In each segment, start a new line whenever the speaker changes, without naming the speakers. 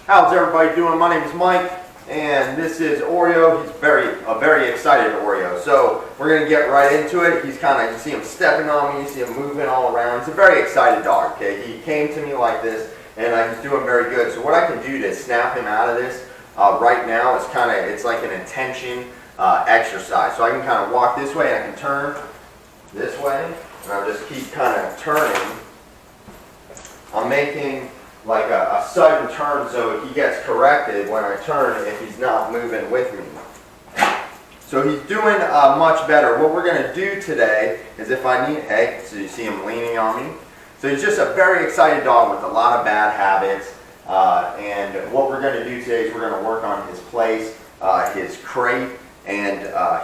How's everybody doing? My name is Mike, and this is Oreo. He's a very excited Oreo. So we're gonna get right into it. He's you see him stepping on me, you see him moving all around. He's a very excited dog. Okay, he came to me like this, and he's doing very good. So what I can do to snap him out of this right now is it's like an attention exercise. So I can kind of walk this way, and I can turn this way, and I'll just keep kind of turning. I'm making like a sudden turn so he gets corrected when I turn if he's not moving with me. So he's doing much better. What we're going to do today is so you see him leaning on me. So he's just a very excited dog with a lot of bad habits. And what we're going to do today is we're going to work on his place, his crate, and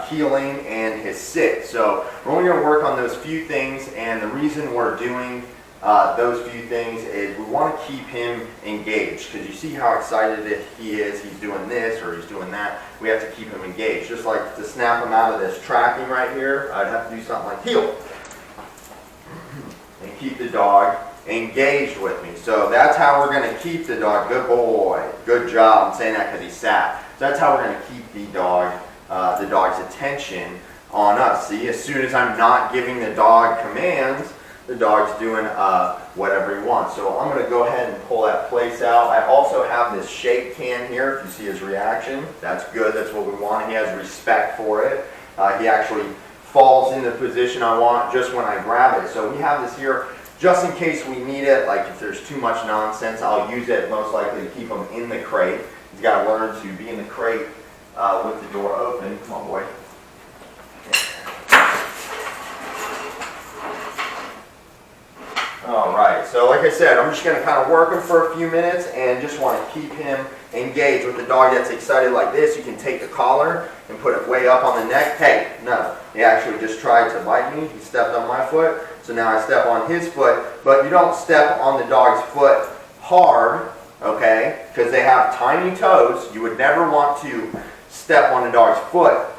healing, and his sit. So we're only going to work on those few things, and the reason we're doing those few things is we want to keep him engaged, because you see how excited he is. He's doing this or he's doing that. We have to keep him engaged. Just like to snap him out of this tracking right here, I'd have to do something like heel and keep the dog engaged with me. So that's how we're going to keep the dog. Good boy. Good job. I'm saying that because he sat. So that's how we're going to keep the dog's attention on us. See, as soon as I'm not giving the dog commands, the dog's doing whatever he wants. So I'm going to go ahead and pull that place out. I also have this shake can here. If you see his reaction, that's good. That's what we want. He has respect for it. He actually falls in the position I want just when I grab it. So we have this here just in case we need it. Like if there's too much nonsense, I'll use it most likely to keep him in the crate. He's got to learn to be in the crate with the door open. Come on, boy. Alright, so like I said, I'm just going to kind of work him for a few minutes and just want to keep him engaged. With the dog that's excited like this, you can take the collar and put it way up on the neck. Hey, no, he actually just tried to bite me. He stepped on my foot, so now I step on his foot. But you don't step on the dog's foot hard, okay, because they have tiny toes. You would never want to step on the dog's foot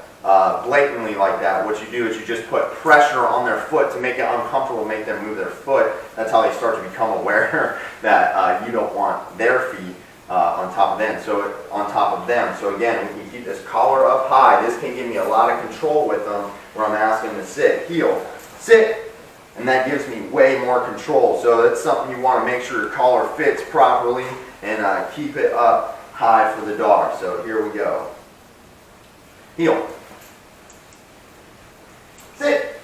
blatantly like that. What you do is you just put pressure on their foot to make it uncomfortable, make them move their foot. That's how they start to become aware that you don't want their feet on top of them. So again, we can keep this collar up high. This can give me a lot of control with them where I'm asking them to sit, heel, sit, and that gives me way more control. So that's something you want to make sure your collar fits properly and keep it up high for the dog. So here we go. Heel. Sit.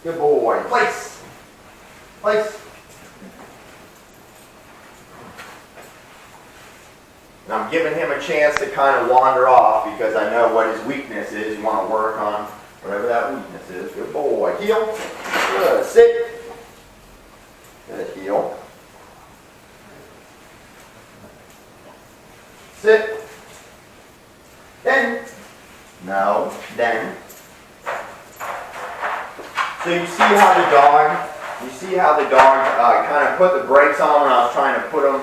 Good boy. Place. Place. And I'm giving him a chance to kind of wander off because I know what his weakness is. You want to work on whatever that weakness is. Good boy. Heel. Good. Sit. Good. Heel. Sit. Then. No. Then. So you see how the dog kind of put the brakes on when I was trying to put him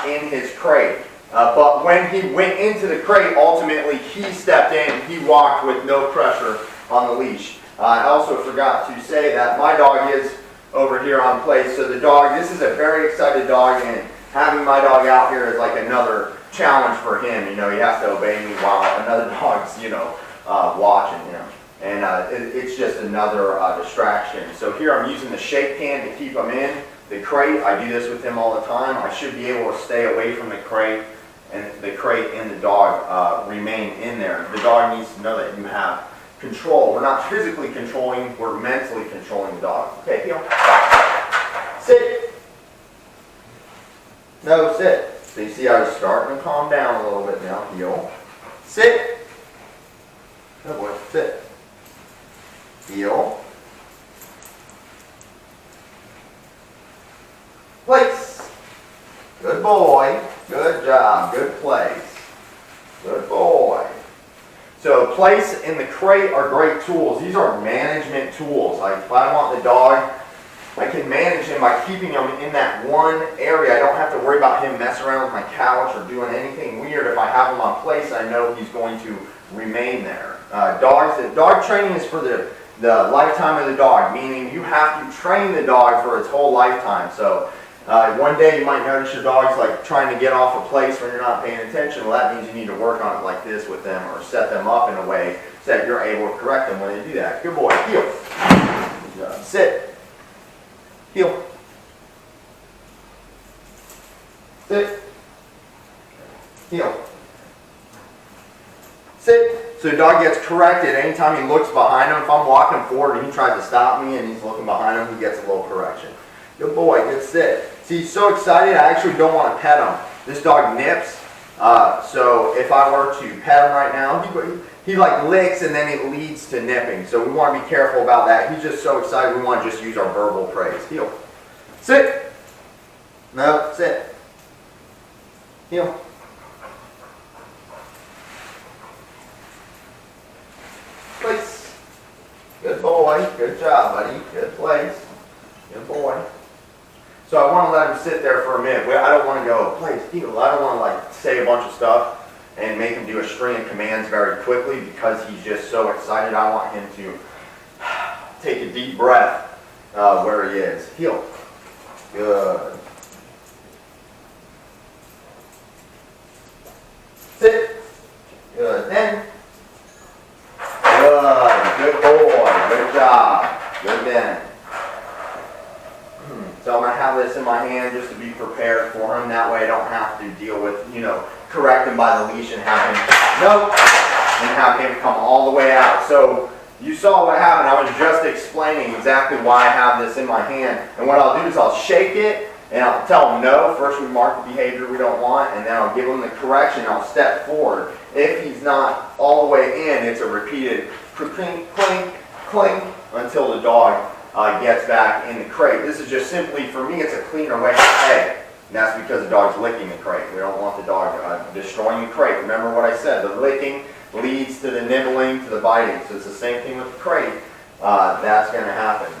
in his crate. But when he went into the crate, ultimately he stepped in. He walked with no pressure on the leash. I also forgot to say that my dog is over here on place. So this is a very excited dog, and having my dog out here is like another challenge for him. You know, he has to obey me while another dog's, watching him. And it's just another distraction. So here I'm using the shake can to keep him in the crate. I do this with him all the time. I should be able to stay away from the crate, and the dog remain in there. The dog needs to know that you have control. We're not physically controlling, we're mentally controlling the dog. Okay, heel. Sit. No, sit. So you see how he's starting to calm down a little bit now. Heel. Sit. Good boy. Sit. Heel. Place. Good boy. Good job. Good place. Good boy. So place and the crate are great tools. These are management tools. Like if I want the dog, I can manage him by keeping him in that one area. I don't have to worry about him messing around with my couch or doing anything weird. If I have him on place, I know he's going to remain there. Dog training is for the lifetime of the dog, meaning you have to train the dog for its whole lifetime. So One day you might notice your dog's like trying to get off a place when you're not paying attention. Well, that means you need to work on it like this with them, or set them up in a way so that you're able to correct them when they do that. Good boy. Heel. Good job. Sit. Heel. Sit. Heel. Sit. So the dog gets corrected anytime he looks behind him. If I'm walking forward and he tries to stop me and he's looking behind him, he gets a little correction. Good boy, good sit. See, he's so excited, I actually don't want to pet him. This dog nips, so if I were to pet him right now, he like licks and then it leads to nipping. So we want to be careful about that. He's just so excited, we want to just use our verbal praise. Heel. Sit. No, sit. Heel. Place. Good boy. Good job, buddy. Good place. Good boy. So I want to let him sit there for a minute. I don't want to go, place, heel. I don't want to like say a bunch of stuff and make him do a string of commands very quickly because he's just so excited. I want him to take a deep breath where he is. Heel. Good. Sit. Good. Then. Good. Good boy. Good job. Good then. So I'm going to have this in my hand just to be prepared for him. That way I don't have to deal with, correct him by the leash and have him, and have him come all the way out. So you saw what happened. I was just explaining exactly why I have this in my hand. And what I'll do is I'll shake it and I'll tell him no. First we mark the behavior we don't want, and then I'll give him the correction. I'll step forward. If he's not all the way in, it's a repeated clink, clink, clink until the dog gets back in the crate. This is just simply, for me, it's a cleaner way to pay. And that's because the dog's licking the crate. We don't want the dog destroying the crate. Remember what I said, the licking leads to the nibbling, to the biting. So it's the same thing with the crate. That's going to happen.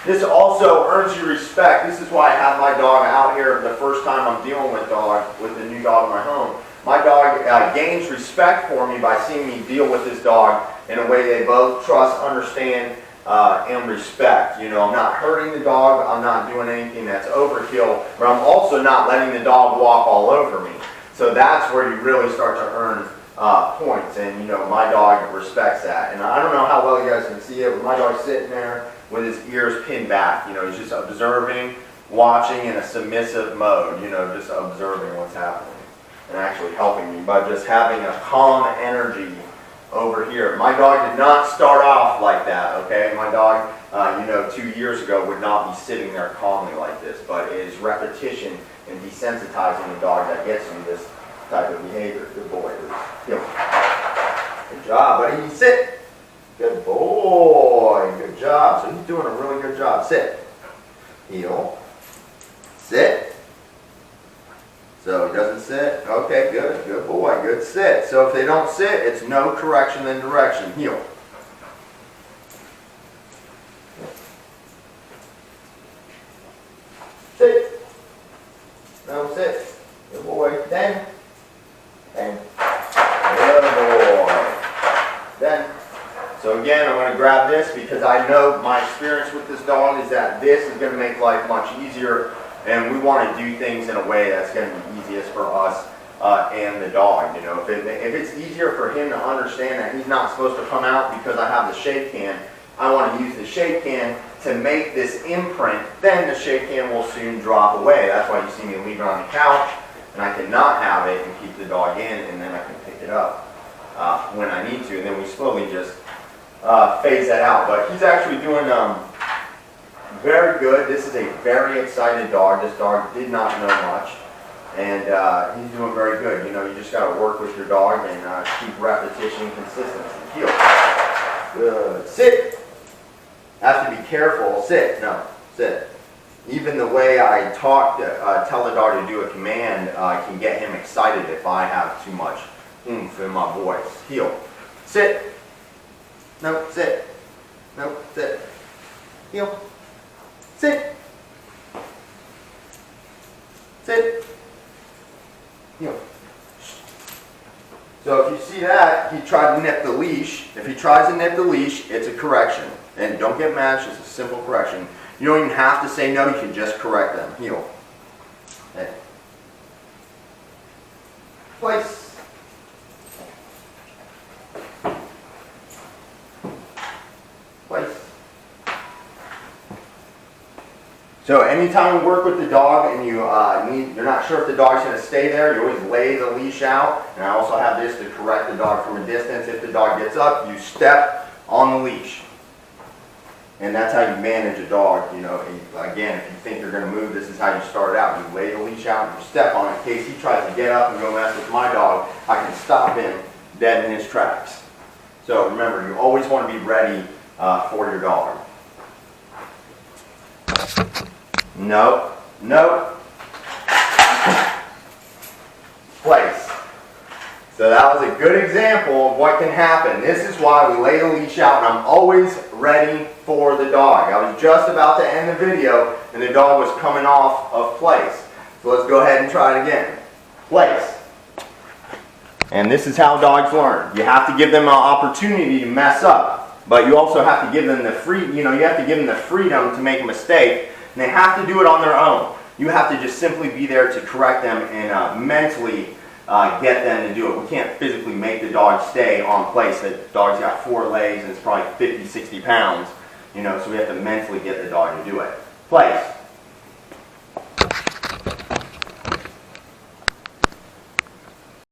This also earns you respect. This is why I have my dog out here the first time I'm dealing with the new dog in my home. My dog gains respect for me by seeing me deal with this dog in a way they both trust, understand, and respect. I'm not hurting the dog, I'm not doing anything that's overkill, but I'm also not letting the dog walk all over me. So that's where you really start to earn points, and my dog respects that. And I don't know how well you guys can see it, but my dog's sitting there with his ears pinned back. He's just observing, watching in a submissive mode, just observing what's happening and actually helping me by just having a calm energy over here. My dog did not start off like that, okay? My dog, 2 years ago would not be sitting there calmly like this, but it is repetition and desensitizing the dog that gets you this type of behavior. Good boy. Good job, buddy. Sit. Good boy. Good job. So he's doing a really good job. Sit. Heel. Sit. So he doesn't sit. Okay, good. Good boy. Good sit. So if they don't sit, it's no correction then direction. Heel. Sit. No, sit. Good boy. Then. Then. Good boy. Then. So again, I'm going to grab this because I know my experience with this dog is that this is going to make life much easier. And we want to do things in a way that's going to be easiest for us and the dog. If it's easier for him to understand that he's not supposed to come out because I have the shake can, I want to use the shake can to make this imprint, then the shake can will soon drop away. That's why you see me leave it on the couch, and I cannot have it and keep the dog in, and then I can pick it up when I need to, and then we slowly just phase that out. But he's actually doing very good. This is a very excited dog. This dog did not know much, and he's doing very good. You just got to work with your dog and keep repetition and consistency. Heel. Good. Sit. Have to be careful. Sit. No. Sit. Even the way I talk, tell the dog to do a command can get him excited if I have too much oomph in my voice. Heel. Sit. No. Sit. No. Sit. Heel. Sit. Sit. Heel. So if you see that, he tried to nip the leash. If he tries to nip the leash, it's a correction. And don't get mad, it's just a simple correction. You don't even have to say no, you can just correct them. Heel. And place. Place. So anytime you work with the dog and you're not sure if the dog's going to stay there, you always lay the leash out. And I also have this to correct the dog from a distance. If the dog gets up, you step on the leash. And that's how you manage a dog, you know. Again, if you think you're going to move, this is how you start out. You lay the leash out and you step on it. In case he tries to get up and go mess with my dog, I can stop him dead in his tracks. So remember, you always want to be ready for your dog. Nope. Nope. Place. So that was a good example of what can happen. This is why we lay the leash out, and I'm always ready for the dog. I was just about to end the video, and the dog was coming off of place. So let's go ahead and try it again. Place. And this is how dogs learn. You have to give them an opportunity to mess up, but you also have to give them the freedom to make a mistake, and they have to do it on their own. You have to just simply be there to correct them and mentally get them to do it. We can't physically make the dog stay on place. The dog's got 4 legs and it's probably 50, 60 pounds, you know, so we have to mentally get the dog to do it. Place.